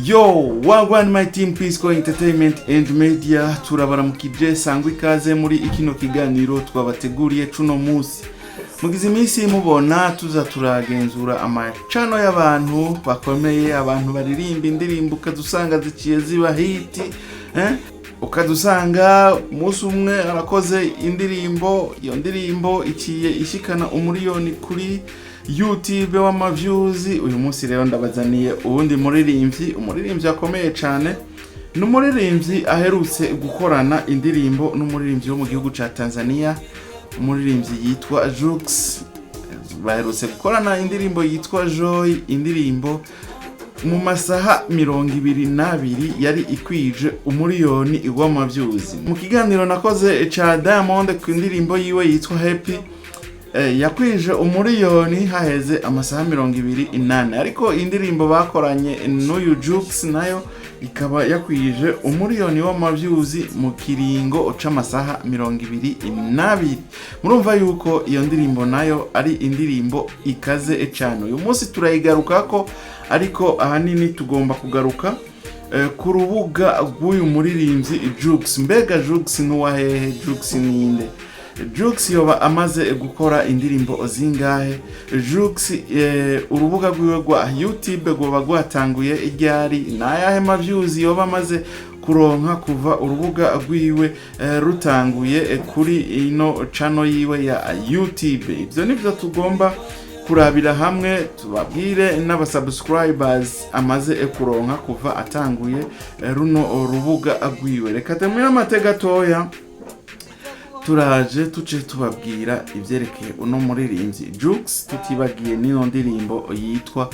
Yo, wagwan my team Pisco Entertainment and Media, turabaramukije sangwa ikaze muri ikino kiganiro twabateguriye cuno musi. Mugize iminsi mubona tuza turagenzura amacano y'abantu bakomeye, abantu baririmba indirimbo ukadusanga ziciye ziba hiti, ukadusanga musi umwe arakoze indirimbo, iyo ndirimbo iciye ishikana umuriyoni kuri YouTube w'amaviews. Uyu munsi rero ndabazaniye ubundi umuririmbyi akomeye cyane, n'umuririmbyi aherutse gukorana indirimbo n'umuririmbyi wo mu gihugu ca Tanzania, umuririmbyi yitwa Jux. Baherutse gukorana indirimbo yitwa Joy, indirimbo mu masaha 22 yari ikwije umuriyoni w'amaviews. Mu kiganiro nakoze ca Diamond ku indirimbo yiwe yitwa Happy, yakwije umuriyoni haheze amasaha 28, ariko indirimbo bakoranye n'uyu Jux nayo ikaba yakwije umuriyoni w'amaviews mu kiringo c'amasaha 22. Murumva yuko iyo ndirimbo nayo ari indirimbo ikaze cyane. Uyu munsi turayigarukako, ariko ahanini tugomba kugaruka ku rubuga rw'uyu muririmbyi Jux. Mbega Jux nuwahehe? Jux ninde? Jux yoba amaze gukora indirimbo zingahe? Jux urubuga rwiwe rwa YouTube rwoba rwatanguye iryari? Nayahe maviews yoba amaze kuronka kuva urubuga rwiwe rutanguye kuri ino channel yiwe ya YouTube? Ibyo nivyo tugomba kurabira hamwe, tubabwire n'abasubscribers amaze kuronka kuva atanguye runo rubuga rwiwe. Reka temera amatega toya turaje tuce tubabwira ivyerekeye uno muririmbyi Jux, tutibagiye n'ino ndirimbo yitwa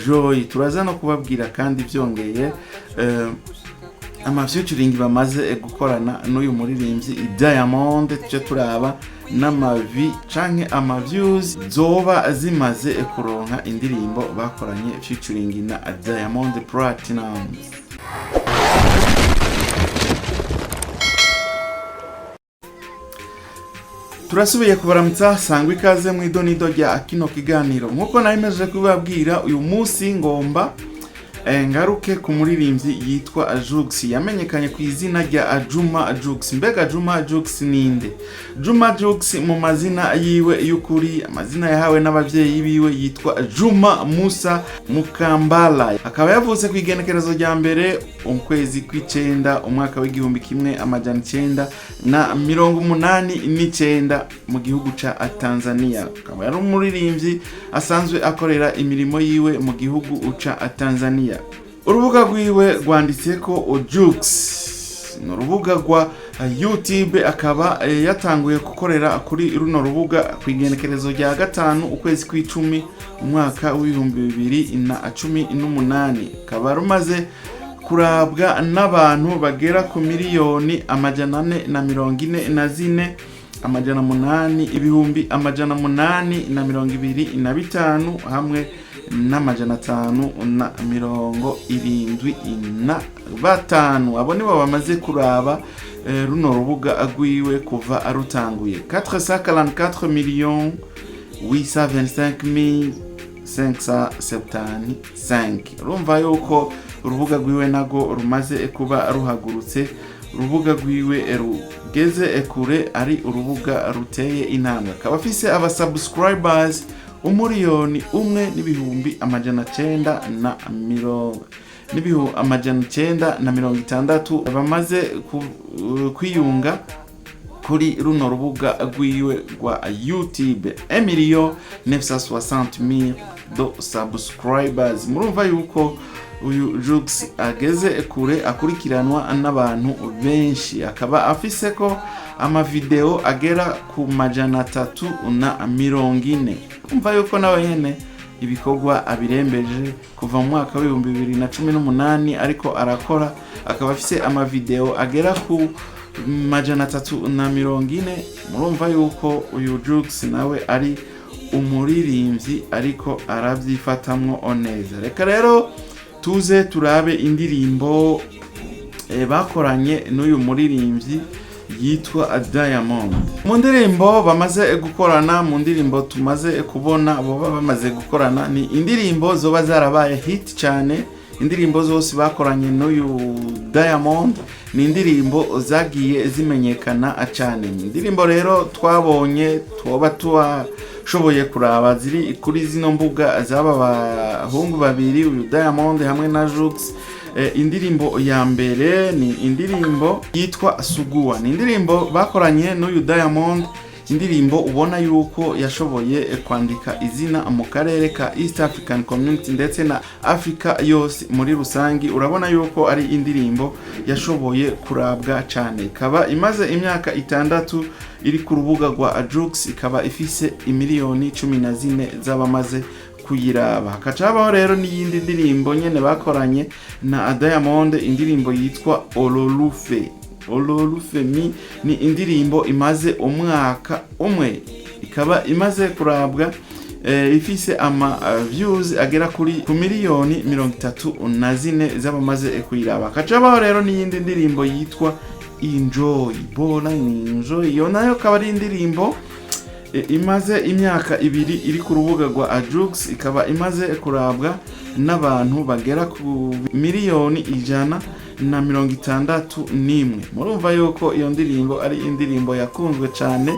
Joy. Turaza no kubabwira kandi vyongeye featuring bamaze gukorana n'uyu muririmbyi Diamond, tuce turaba n'amavi canke amaviews zoba zimaze kuronka indirimbo bakoranye featuring na Diamond Platnumz. Turasubiye kubaramutsa sangwa ikaze mu idonido rya kino kiganiro. Nkuko nayimeje kubabwira, uyu munsi ngomba ngaruke ku muririmbyi yitwa Jux, yamenyekanye ku izina rya Jux. Mbega Jux ninde? Jux mu mazina yiwe y'ukuri, amazina yahawe n'abavyeyi biwe, yitwa Juma Musa Mukambala. Akaba yavutse ku igenekerezo rya mbere ukwezi kw'icenda umwaka w'igihumbi kimwe amajana 989 mu gihugu ca Tanzania. Akaba yari umuririmbyi asanzwe akorera imirimo yiwe mu gihugu ca Tanzania. Urubuga rwiwe rwanditseko Jux, n'urubuga rwa YouTube. Akaba yatanguye gukorera kuri runo rubuga ku igenekerezo rya gatanu ukwezi kw'icumi umwaka w'ibihumbi 2018. Akaba rumaze kurabwa n'abantu bagera ku miliyoni 444 amajana 8 ibihumbi amajana 825 hamwe n'amajana 575. Abo nibo bamaze kuraba runo rubuga rwiwe kuva arutanguye. 444,525,575. Urumva yuko urubuga rwiwe nago rumaze kuba ruhagurutse, urubuga rwiwe rugeze kure, ari urubuga ruteye intambwe. Akaba afise abasubscribers umuriyoni umwe n'ibihumbi amajana 960 bamaze kwiyunga kuri runo rubuga rwiwe rwa YouTube. 1,960,000 do subscribers. Murumva yuko uyu Jux ageze kure, akurikiranwa n'abantu benshi. Akaba afise ko amavideo agera ku majana 340. Umva yuko nawe nyene ibikorwa abirembeje kuva mu mwaka wa 2018, ariko arakora. Akaba afise amavideo agera ku majana 340. Murumva yuko uyu Jux nawe ari umuririmbyi ariko aravyifatamwo neza. Reka rero tuze turabe indirimbo bakoranye n'uyu muririmbyi yitwa Diamond. Mu ndirimbo bamaze gukorana, mu ndirimbo tumaze kubona abo bamaze gukorana, ni indirimbo zoba zarabaye hit cyane, indirimbo zose bakoranye n'uyu Diamond ni indirimbo zagiye zimenyekana cyane. Indirimbo rero twabonye twoba twashoboye kuraba ziri kuri zino mbuga z'aba bahungu babiri, uyu Diamond hamwe na Jux. Indirimbo ya mbere ni indirimbo yitwa Sugua, ni indirimbo bakoranye n'uyu Diamond, indirimbo ubona yuko yashoboye kwandika izina mu karere ka East African Community ndetse na Afrika yose muri rusangi. Urabona yuko ari indirimbo yashoboye kurabwa cyane, ikaba imaze imyaka 6 iri ku rubuga rwa Jux, ikaba ifise imiliyoni 14 z'abamaze kuyiraba. Hakacabaho rero n'iyindi ndirimbo nyene bakoranye na Diamond, indirimbo yitwa Ololufe. Ololufemi ni indirimbo imaze umwaka umwe, ikaba imaze kurabwa ifise ama views agera kuri ku miliyoni 34 z'abamaze kuyiraba. Hakacabaho rero n'iyindi ndirimbo yitwa Enjoy, bona ni Enjoy, iyo nayo akaba ari indirimbo imaze imyaka 2 iri ku rubuga rwa Jux, ikaba imaze kurabwa n'abantu bagera ku miliyoni 161. Murumva yuko iyo ndirimbo ari indirimbo yakunzwe cyane,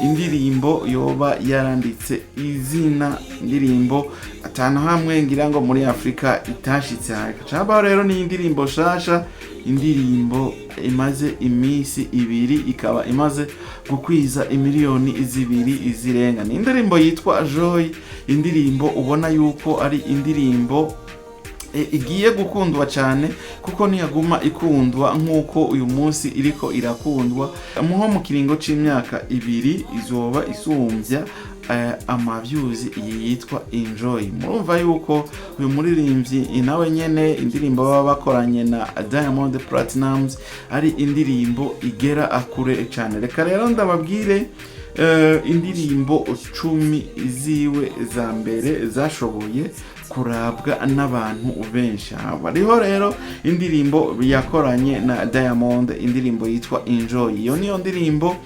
indirimbo yoba yaranditse izina, indirimbo atana hamwe ngira ngo muri Afurika itashitse. Hakacabaho rero ni indirimbo nshasha, indirimbo imaze imisi 2 ikaba imaze gukwiza imiliyoni 2 zirenga. Ni indirimbo yitwa Joy, indirimbo ubona yuko ari indirimbo igiye gukundwa cyane, kuko ntiyaguma ikundwa nkuko uyu munsi iriko irakundwa. Muho mu kiringo c'imyaka 2 izoba isumbya ama views yitwa Enjoy. Murumva yuko uyu muririmbyi nawe nyene indirimbo baba bakoranye na Diamond Platnumz ari indirimbo igera akure cyane. Reka rero ndababwire indirimbo 10 ziwe za mbere zashoboye kurabwa n'abantu benshi. Bariho rero indirimbo yakoranye na Diamond, indirimbo yitwa Enjoy. Iyo niyo ndirimbo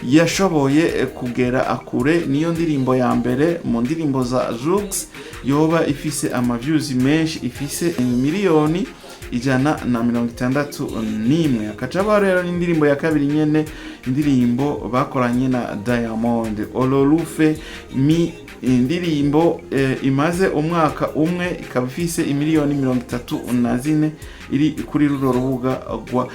yashoboye kugera akure, niyo ndirimbo ya mbere mu ndirimbo za Jux yoba ifise ama views menshi, ifise miliyoni 161. Hakacabaho rero n'indirimbo ya kabiri nyene, indirimbo bakoranye na Diamond, Ololufe mi, indirimbo imaze umwaka umwe, ikaba ifise imiliyoni 34 iri kuri runo rubuga rwa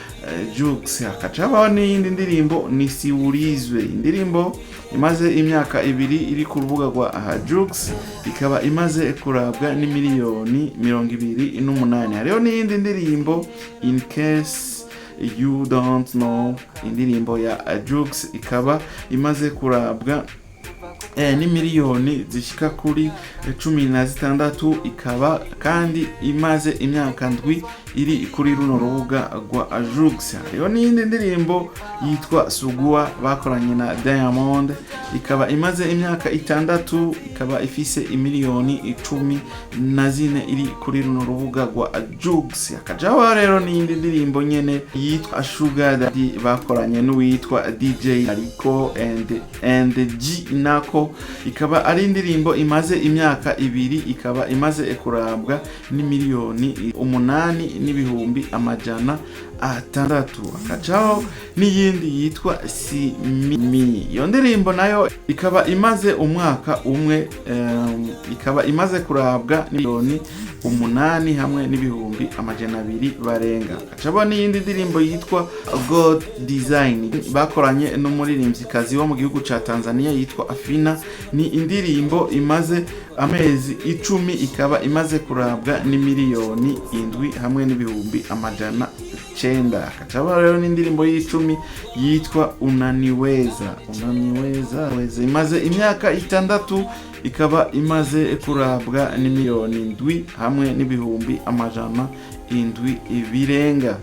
Jux. Hakacabaho n'iyindi ndirimbo nisiurizwe, indirimbo imaze imyaka 2 iri ku rubuga rwa Jux, ikaba imaze kurabwa n'imiliyoni 28. Hariho n'iyindi ndirimbo In Case You Don't Know, indirimbo ya Jux, ikaba imaze kurabwa ni miliyoni zishika kuri 16, ikaba kandi imaze imyaka 7 iri kuri runo rubuga rwa Jux. Hariho n'iyindi ndirimbo yitwa Sugua bakoranye na Diamond, ikaba imaze imyaka 6, ikaba ifise imiliyoni 14 iri kuri runo rubuga rwa Jux. Hakajaho rero n'iyindi ndirimbo nyene yitwa Sugar Daddy bakoranye n'uwitwa DJ Ariko and G nako, ikaba ari indirimbo imaze imyaka 2, ikaba imaze kurabwa n'imiliyoni 8,600,000. Hakacaho n'iyindi yitwa Simi, iyo ndirimbo nayo ikaba imaze umwaka umwe, ikaba imaze kurabwa n'imiliyoni 8 hamwe n'ibihumbi 200 barenga. Hakacaho n'iyindi ndirimbo yitwa God Design bakoranye n'umuririmbyikazi wo mu gihugu ca Tanzania yitwa Afina, ni indirimbo imaze amezi 10, ikaba imaze kurabwa n'imiliyoni 7 hamwe n'ibihumbi 900. Hakacaho rero n'indirimbo y'10 yitwa Unaniweza, imaze imyaka 6, ikaba imaze kurabwa n'imiliyoni 7 hamwe n'ibihumbi 700 birenga.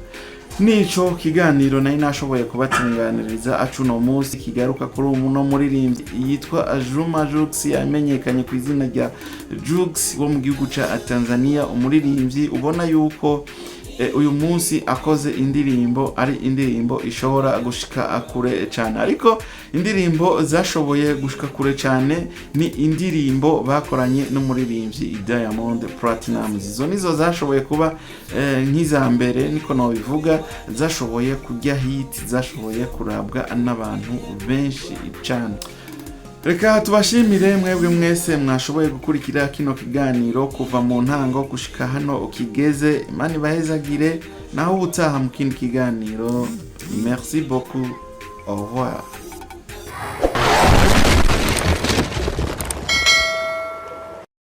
Nico kiganiro nari nashoboye kubatunganiriza acuno munsi kigaruka kuri uno muririmbyi yitwa Jux, yamenyekanye ku izina rya Jux wo mu gihugu ca Tanzania, umuririmbyi ubona yuko uyu munsi akoze indirimbo ari indirimbo ishobora gushika kure cyane. Ariko indirimbo zashoboye gushika kure cyane ni indirimbo bakoranye n'umuririmbyi Diamond Platnumz. Izo nizo zashoboye kuba nk'iza mbere niko no bivuga, zashoboye kujya hit, zashoboye kurabwa n'abantu benshi cyane. Reka tubashimire mwebwe mwese mwashoboye gukurikira kino kiganiro kuva mu ntango gushika hano ukigeze. Imana ibahezagire, naho ubutaha mu kindi kiganiro. Merci beaucoup, au revoir.